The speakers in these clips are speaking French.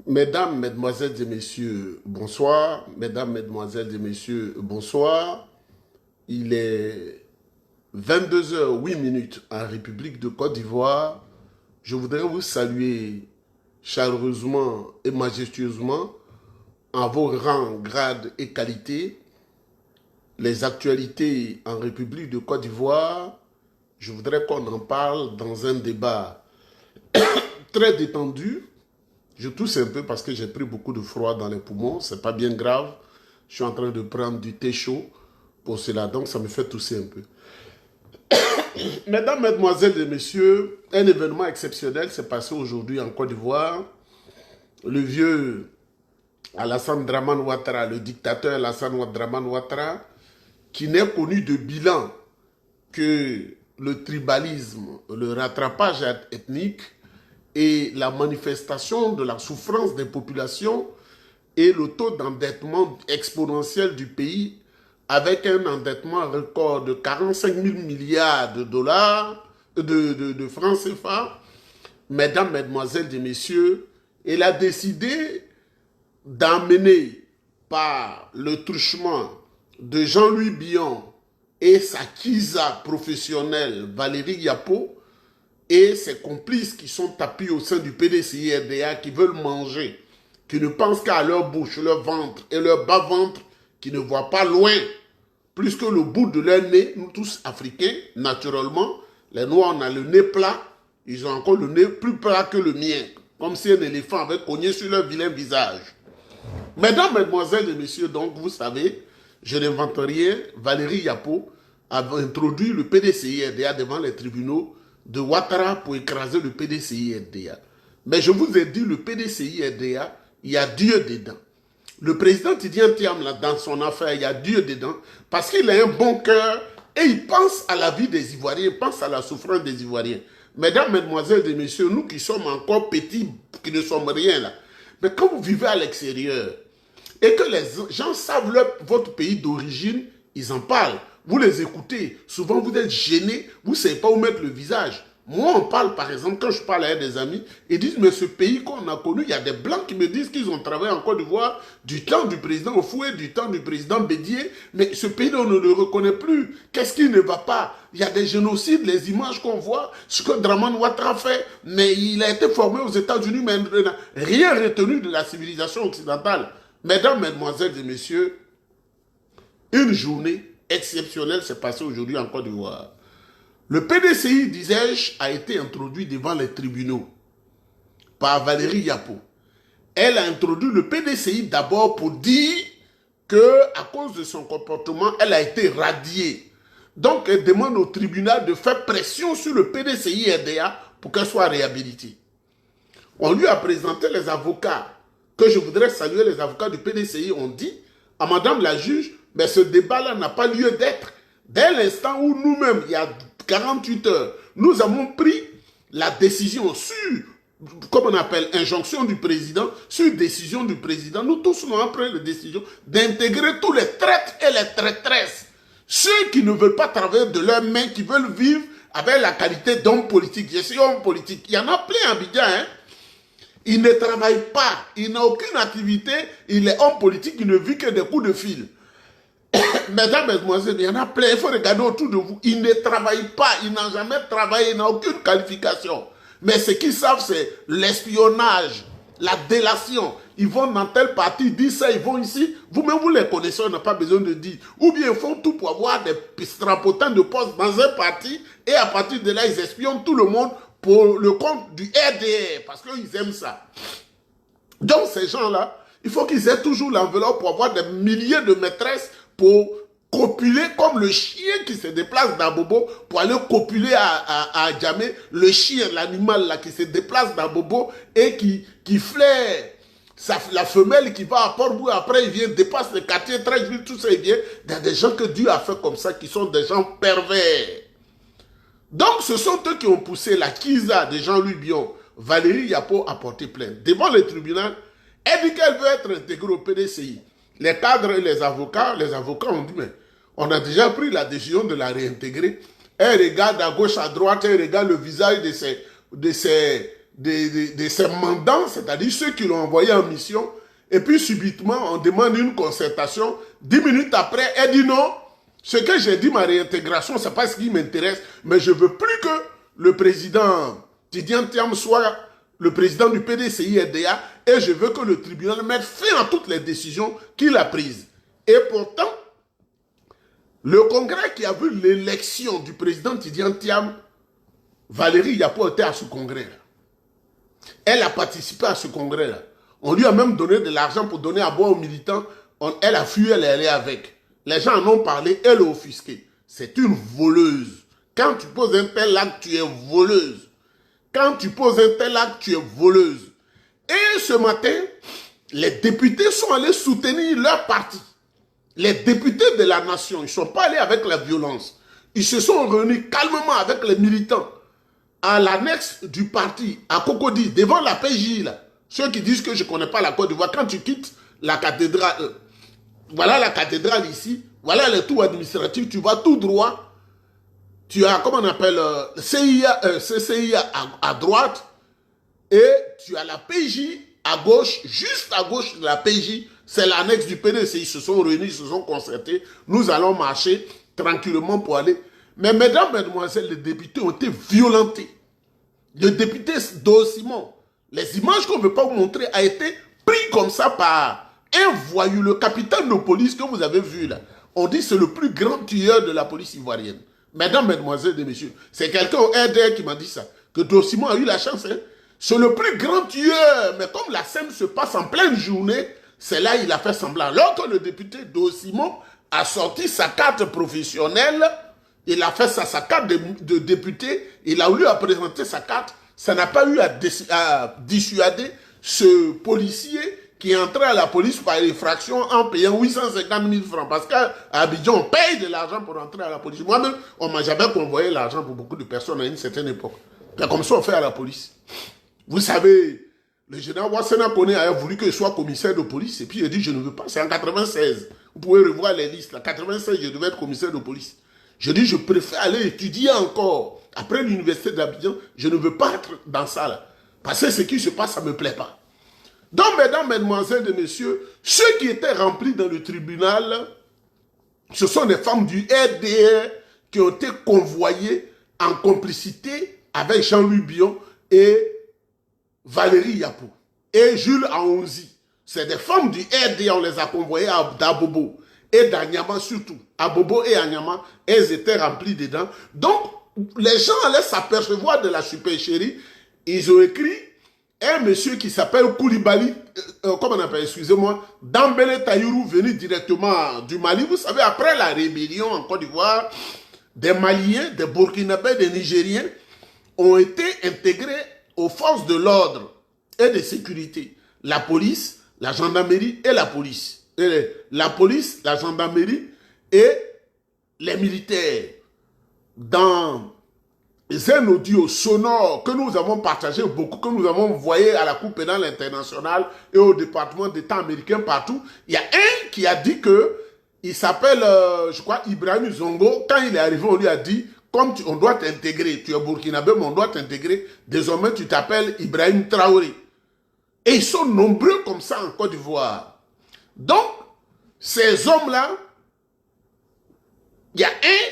Mesdames, Mesdemoiselles et Messieurs, bonsoir. Mesdames, Mesdemoiselles et Messieurs, bonsoir. Il est 22h08 en République de Côte d'Ivoire. Je voudrais vous saluer chaleureusement et majestueusement en vos rangs, grades et qualités. Les actualités en République de Côte d'Ivoire, je voudrais qu'on en parle dans un débat très détendu. Je tousse un peu parce que j'ai pris beaucoup de froid dans les poumons. C'est pas bien grave. Je suis en train de prendre du thé chaud pour cela. Donc, ça me fait tousser un peu. Mesdames, Mesdemoiselles et Messieurs, un événement exceptionnel s'est passé aujourd'hui en Côte d'Ivoire. Le vieux Alassane Dramane Ouattara, le dictateur Alassane Dramane Ouattara, qui n'est connu de bilan que le tribalisme, le rattrapage ethnique, et la manifestation de la souffrance des populations et le taux d'endettement exponentiel du pays avec un endettement record de 45 000 milliards de dollars, de francs CFA. Mesdames, Mesdemoiselles et Messieurs, il a décidé d'emmener par le truchement de Jean-Louis Billon et sa Kiza professionnelle Valérie Yapo et ses complices qui sont tapis au sein du PDCI-RDA, qui veulent manger, qui ne pensent qu'à leur bouche, leur ventre et leur bas-ventre, qui ne voient pas loin, plus que le bout de leur nez. Nous tous Africains, naturellement, les Noirs, on a le nez plat, ils ont encore le nez plus plat que le mien, comme si un éléphant avait cogné sur leur vilain visage. Mesdames, Mesdemoiselles et Messieurs, donc vous savez, je n'invente rien, Valérie Yapo a introduit le PDCI-RDA devant les tribunaux de Ouattara pour écraser le PDCI-RDA. Mais je vous ai dit, le PDCI-RDA, il y a Dieu dedans. Le président Tidiane Thiam, là, dans son affaire, il y a Dieu dedans, parce qu'il a un bon cœur et il pense à la vie des Ivoiriens, il pense à la souffrance des Ivoiriens. Mesdames, Mesdemoiselles et Messieurs, nous qui sommes encore petits, qui ne sommes rien là, mais quand vous vivez à l'extérieur et que les gens savent votre pays d'origine, ils en parlent. Vous les écoutez, souvent vous êtes gênés, vous ne savez pas où mettre le visage. Moi, on parle, par exemple, quand je parle à des amis, ils disent, mais ce pays qu'on a connu, il y a des Blancs qui me disent qu'ils ont travaillé en Côte d'Ivoire du temps du président Ofoué, du temps du président Bédier, mais ce pays, on ne le reconnaît plus. Qu'est-ce qui ne va pas? Il y a des génocides, les images qu'on voit, ce que Dramane Ouattara fait, mais il a été formé aux États-Unis, mais il n'a rien retenu de la civilisation occidentale. Mesdames, Mesdemoiselles et Messieurs, une journée exceptionnelle s'est passée aujourd'hui en Côte d'Ivoire. Le PDCI, disais-je, a été introduit devant les tribunaux par Valérie Yapo. Elle a introduit le PDCI d'abord pour dire qu'à cause de son comportement, elle a été radiée. Donc, elle demande au tribunal de faire pression sur le PDCI-RDA pour qu'elle soit réhabilitée. On lui a présenté les avocats, que je voudrais saluer, les avocats du PDCI ont dit à madame la juge, mais ce débat-là n'a pas lieu d'être. Dès l'instant où nous-mêmes, il y a 48 heures, nous avons pris la décision sur, comme on appelle, injonction du président, sur décision du président, nous tous nous avons pris la décision d'intégrer tous les traîtres et les traîtresses. Ceux qui ne veulent pas travailler de leurs mains, qui veulent vivre avec la qualité d'homme politique. Je suis homme politique. Il y en a plein à Abidjan, hein. Il ne travaille pas, il n'a aucune activité, il est homme politique, il ne vit que des coups de fil. Mesdames, Mesdemoiselles, il y en a plein, il faut regarder autour de vous. Il ne travaille pas, il n'a jamais travaillé, il n'a aucune qualification. Mais ce qu'ils savent, c'est l'espionnage, la délation. Ils vont dans tel parti, ils disent ça, ils vont ici. Vous-même, vous les connaissez, on n'a pas besoin de dire. Ou bien ils font tout pour avoir des strapotins de poste dans un parti, et à partir de là, ils espionnent tout le monde pour le compte du RDR, parce qu'ils aiment ça. Donc ces gens-là, il faut qu'ils aient toujours l'enveloppe pour avoir des milliers de maîtresses pour copuler comme le chien qui se déplace d'Abobo pour aller copuler à Djamé, le chien, l'animal là qui se déplace d'Abobo et qui flaire la femelle qui va à Port-Boué, après il vient, dépasse le quartier, 13 000, tout ça, il vient. Il y a des gens que Dieu a fait comme ça qui sont des gens pervers. Donc, ce sont eux qui ont poussé la Kiza de Jean-Louis Billon, Valérie Yapo, à porter plainte. Devant le tribunal, elle dit qu'elle veut être intégrée au PDCI. Les cadres et les avocats ont dit, mais on a déjà pris la décision de la réintégrer. Elle regarde à gauche, à droite, elle regarde le visage de de ses mandants, c'est-à-dire ceux qui l'ont envoyé en mission, et puis subitement, on demande une concertation. 10 minutes après, elle dit non, ce que j'ai dit, ma réintégration, c'est pas ce qui m'intéresse, mais je veux plus que le président Tidiane Thiam soit le président du PDCI-RDA, et je veux que le tribunal mette fin à toutes les décisions qu'il a prises. Et pourtant, le congrès qui a vu l'élection du président Tidiane Thiam, Valérie Yapo était à ce congrès-là. Elle a participé à ce congrès-là. On lui a même donné de l'argent pour donner à boire aux militants. Elle a fui, elle est allée avec. Les gens en ont parlé, elle est offusquée. C'est une voleuse. Quand tu poses un tel acte, tu es voleuse. Quand tu poses un tel acte, tu es voleuse. Et ce matin, les députés sont allés soutenir leur parti. Les députés de la nation, ils ne sont pas allés avec la violence. Ils se sont réunis calmement avec les militants à l'annexe du parti, à Cocody, devant la PJ, là. Ceux qui disent que je ne connais pas la Côte d'Ivoire, quand tu quittes la cathédrale, voilà la cathédrale ici, voilà le tour administratif, tu vas tout droit, tu as, comment on appelle, CCI à droite, et tu as la PJ à gauche, juste à gauche de la PJ, c'est l'annexe du PDC. Ils se sont réunis, ils se sont concertés. Nous allons marcher tranquillement pour aller. Mais mesdames, mesdemoiselles, les députés ont été violentés. Le député Do Simon, les images qu'on ne veut pas vous montrer, a été pris comme ça par un voyou, le capitaine de police que vous avez vu là. On dit que c'est le plus grand tueur de la police ivoirienne. Mesdames, mesdemoiselles et messieurs, c'est quelqu'un au RDR qui m'a dit ça, que Do Simon a eu la chance. Hein. C'est le plus grand tueur, mais comme la scène se passe en pleine journée, c'est là il a fait semblant. Lorsque le député Do Simon a sorti sa carte professionnelle, il a fait sa carte de député, il a voulu présenter sa carte, ça n'a pas eu à dissuader ce policier qui est entré à la police par effraction en payant 850 000 francs. Parce qu'à Abidjan, on paye de l'argent pour entrer à la police. Moi-même, on m'a jamais convoyé l'argent pour beaucoup de personnes à une certaine époque. C'est comme ça on fait à la police. Vous savez, le général Wassena Kone a voulu qu'il soit commissaire de police, et puis il a dit je ne veux pas, c'est en 96. Vous pouvez revoir les listes. En 96, je devais être commissaire de police. Je dis, je préfère aller étudier encore. Après l'université d'Abidjan, je ne veux pas être dans ça là. Parce que ce qui se passe, ça ne me plaît pas. Donc, mesdames, mesdemoiselles et messieurs, ceux qui étaient remplis dans le tribunal, ce sont des femmes du RDR qui ont été convoyées en complicité avec Jean-Louis Bion et Valérie Yapo et Jules Aonzi. C'est des femmes du RDR, on les a convoyées à Dabobo et d'Anyama surtout. À Bobo et Anyama, elles étaient remplies dedans. Donc, les gens allaient s'apercevoir de la supercherie. Ils ont écrit un monsieur qui s'appelle Koulibaly, comment on appelle, excusez-moi, Dambélé Taïrou, venu directement du Mali. Vous savez, après la rébellion en Côte d'Ivoire, des Maliens, des Burkinabés, des Nigériens ont été intégrés aux forces de l'ordre et de sécurité. La police, la gendarmerie et la police. La police, la gendarmerie et les militaires. Dans un audio sonore que nous avons partagé beaucoup, que nous avons envoyé à la Cour pénale internationale et au département d'État américain partout, il y a un qui a dit que il s'appelle, je crois, Ibrahim Zongo. Quand il est arrivé, on lui a dit, comme on doit t'intégrer, tu es burkinabé, mais on doit t'intégrer, désormais tu t'appelles Ibrahim Traoré. Et ils sont nombreux comme ça en Côte d'Ivoire. Donc, ces hommes-là, il y a un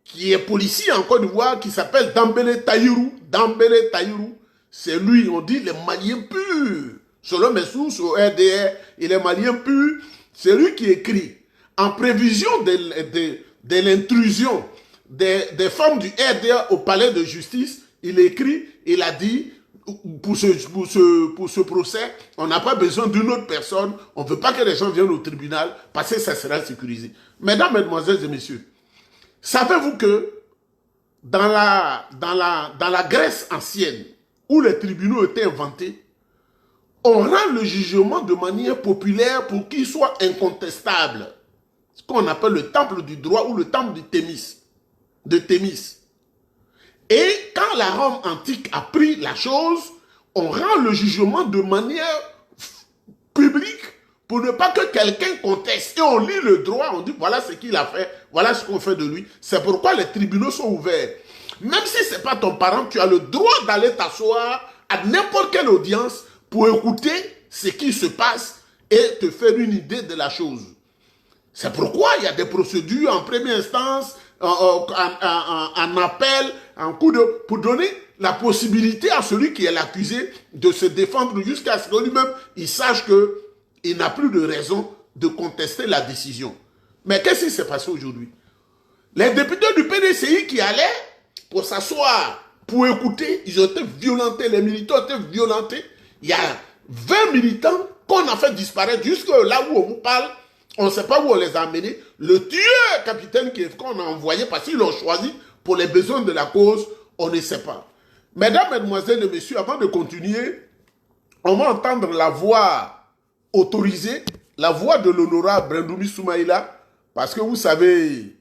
qui est policier en Côte d'Ivoire qui s'appelle Dambélé Taïrou. Dambélé Taïrou, c'est lui, on dit, les Maliens purs. Selon mes sources au RDR, il est Malien pur. C'est lui qui écrit, en prévision de l'intrusion des femmes du RDR au palais de justice, il écrit, il a dit, pour ce procès, on n'a pas besoin d'une autre personne, on ne veut pas que les gens viennent au tribunal, parce que ça sera sécurisé. Mesdames, mesdemoiselles et messieurs, savez-vous que dans la Grèce ancienne, où les tribunaux étaient inventés, on rend le jugement de manière populaire pour qu'il soit incontestable. Ce qu'on appelle le temple du droit ou le temple de Thémis. Et quand la Rome antique a pris la chose, on rend le jugement de manière publique pour ne pas que quelqu'un conteste. Et on lit le droit, on dit voilà ce qu'il a fait, voilà ce qu'on fait de lui. C'est pourquoi les tribunaux sont ouverts. Même si ce n'est pas ton parent, tu as le droit d'aller t'asseoir à n'importe quelle audience pour écouter ce qui se passe et te faire une idée de la chose. C'est pourquoi il y a des procédures en première instance, en appel, en coup de... pour donner la possibilité à celui qui est l'accusé de se défendre jusqu'à ce que lui-même, il sache qu'il n'a plus de raison de contester la décision. Mais qu'est-ce qui s'est passé aujourd'hui? Les députés du PDCI qui allaient pour s'asseoir, pour écouter, ils ont été violentés, les militants ont été violentés. Il y a 20 militants qu'on a fait disparaître jusque là où on vous parle. On ne sait pas où on les a amenés. Le tueur capitaine qu'on a envoyé parce qu'ils l'ont choisi pour les besoins de la cause, on ne sait pas. Mesdames, Mesdemoiselles et Messieurs, avant de continuer, on va entendre la voix autorisée, la voix de l'honorable Brendoumi Soumaïla, parce que vous savez,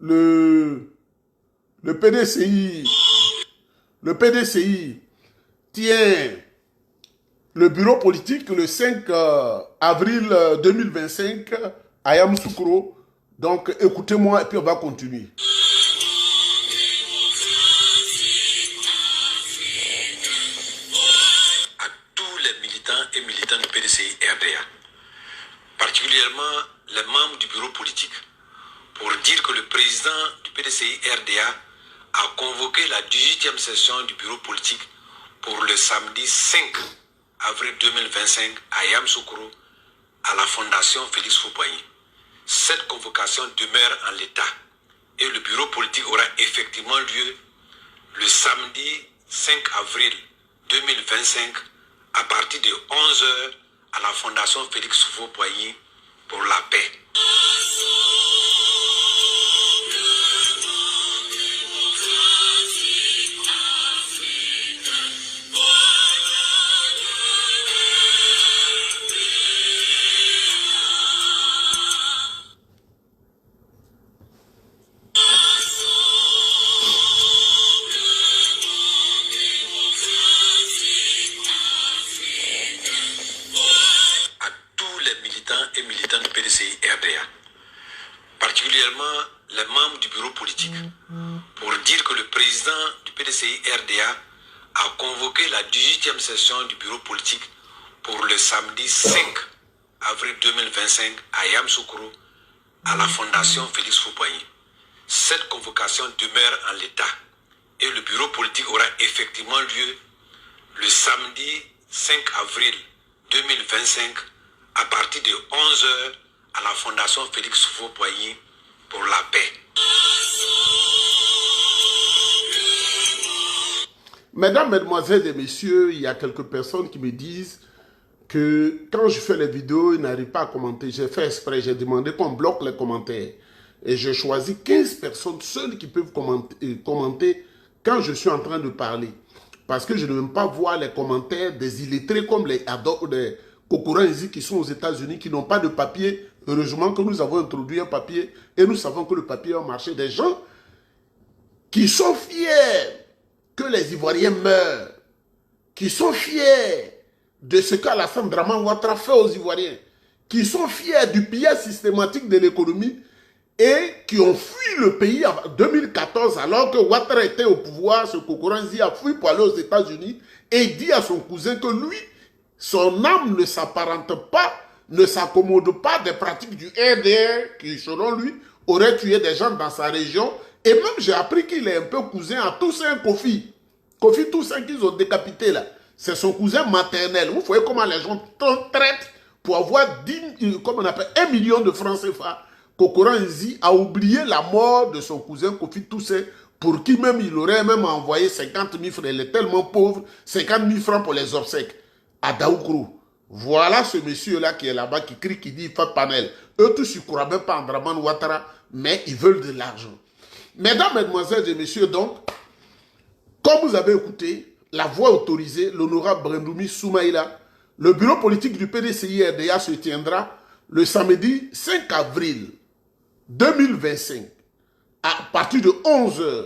le PDCI tient le bureau politique le 5 avril 2025 à Yamoussoukro. Donc écoutez-moi et puis on va continuer. À tous les militants et militantes du PDCI RDA, particulièrement les membres du bureau politique, pour dire que le président du PDCI RDA a convoqué la 18e session du bureau politique pour le samedi 5 avril 2025 à Yamoussoukro, à la Fondation Félix Houphouët-Boigny. Cette convocation demeure en l'état et le bureau politique aura effectivement lieu le samedi 5 avril 2025 à partir de 11 h à la Fondation Félix Houphouët-Boigny pour la paix. Et militants du PDCI RDA, particulièrement les membres du bureau politique, pour dire que le président du PDCI RDA a convoqué la 18e session du bureau politique pour le samedi 5 avril 2025 à Yamoussoukro, à la Fondation Félix Houphouët-Boigny. Cette convocation demeure en l'état et le bureau politique aura effectivement lieu le samedi 5 avril 2025 à partir de 11 h à la Fondation Félix Houphouët-Boigny pour la paix. Mesdames, Mesdemoiselles et Messieurs, il y a quelques personnes qui me disent que quand je fais les vidéos, ils n'arrivent pas à commenter. J'ai fait exprès, j'ai demandé qu'on bloque les commentaires. Et j'ai choisi 15 personnes seules qui peuvent commenter quand je suis en train de parler. Parce que je ne veux pas voir les commentaires des illettrés comme les Kokoranzi qui sont aux États-Unis, qui n'ont pas de papier. Heureusement que nous avons introduit un papier et nous savons que le papier a marché. Des gens qui sont fiers que les Ivoiriens meurent, qui sont fiers de ce qu'Alassane Draman Ouattara fait aux Ivoiriens, qui sont fiers du pillage systématique de l'économie et qui ont fui le pays en 2014 alors que Ouattara était au pouvoir. Ce Kokoranzi a fui pour aller aux États-Unis et dit à son cousin que lui, son âme ne s'apparente pas, ne s'accommode pas des pratiques du RDR qui, selon lui, aurait tué des gens dans sa région. Et même, j'ai appris qu'il est un peu cousin à Toussaint Kofi. Kofi Toussaint qu'ils ont décapité là. C'est son cousin maternel. Vous voyez comment les gens traitent pour avoir 1 million de francs CFA. Kokoranzi a oublié la mort de son cousin Kofi Toussaint pour qui même il aurait même envoyé 50 000 francs. Il est tellement pauvre, 50 000 francs pour les obsèques. À Daoukrou. Voilà ce monsieur-là qui est là-bas, qui crie, qui dit, il fait panel. Eux tous, ils ne croient même pas en Draman Ouattara, mais ils veulent de l'argent. Mesdames, Mesdemoiselles et Messieurs, donc, comme vous avez écouté, la voix autorisée, l'honorable Brendoumi Soumaïla, le bureau politique du PDCI RDA se tiendra le samedi 5 avril 2025, à partir de 11 h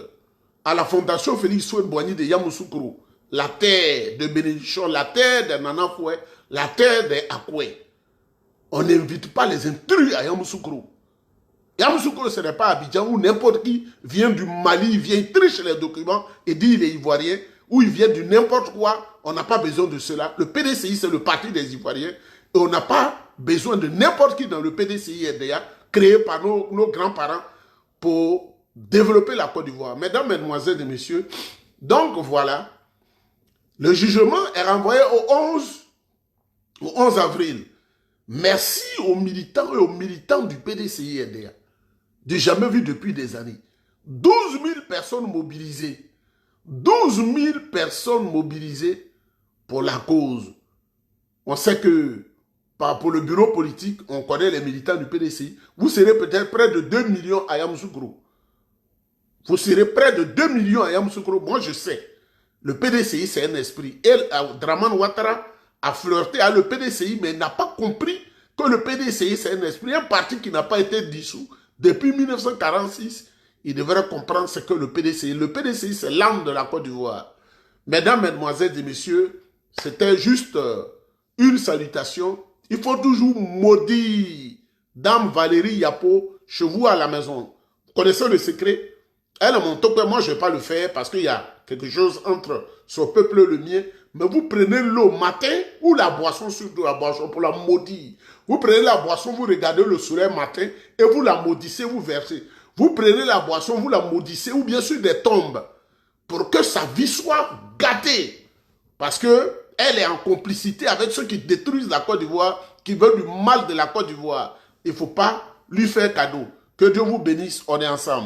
à la Fondation Félix Houphouët-Boigny de Yamoussoukro. La terre de bénédiction, la terre des Nanafoué, la terre des Akoué. On n'invite pas les intrus à Yamoussoukro. Yamoussoukro, ce n'est pas Abidjan où n'importe qui vient du Mali, vient tricher les documents et dit il est ivoirien. où ils viennent du n'importe quoi. On n'a pas besoin de cela. Le PDCI, c'est le parti des Ivoiriens. Et on n'a pas besoin de n'importe qui dans le PDCI RDA, créé par nos grands-parents pour développer la Côte d'Ivoire. Mesdames, Mesdemoiselles et Messieurs, donc voilà, le jugement est renvoyé au 11 avril. Merci aux militants et aux militants du PDCI RDA. Du jamais vu depuis des années. 12 000 personnes mobilisées. 12 000 personnes mobilisées pour la cause. On sait que pour le bureau politique, on connaît les militants du PDCI. Vous serez peut-être près de 2 millions à Yamoussoukro. Vous serez près de 2 millions à Yamoussoukro. Moi, je sais. Le PDCI, c'est un esprit. Et Draman Ouattara a flirté à le PDCI, mais n'a pas compris que le PDCI, c'est un esprit. Un parti qui n'a pas été dissous depuis 1946. Il devrait comprendre ce que le PDCI. Le PDCI, c'est l'âme de la Côte d'Ivoire. Mesdames, Mesdemoiselles et Messieurs, c'était juste une salutation. Il faut toujours maudire Dame Valérie Yapo chez vous à la maison. Vous connaissez le secret? Elle a mon top, moi je ne vais pas le faire parce qu'il y a quelque chose entre son peuple et le mien. Mais vous prenez l'eau matin ou la boisson, surtout la boisson, pour la maudire. Vous prenez la boisson, vous regardez le soleil matin et vous la maudissez, vous versez. Vous prenez la boisson, vous la maudissez ou bien sur des tombes pour que sa vie soit gâtée. Parce qu'elle est en complicité avec ceux qui détruisent la Côte d'Ivoire, qui veulent du mal de la Côte d'Ivoire. Il ne faut pas lui faire cadeau. Que Dieu vous bénisse, on est ensemble.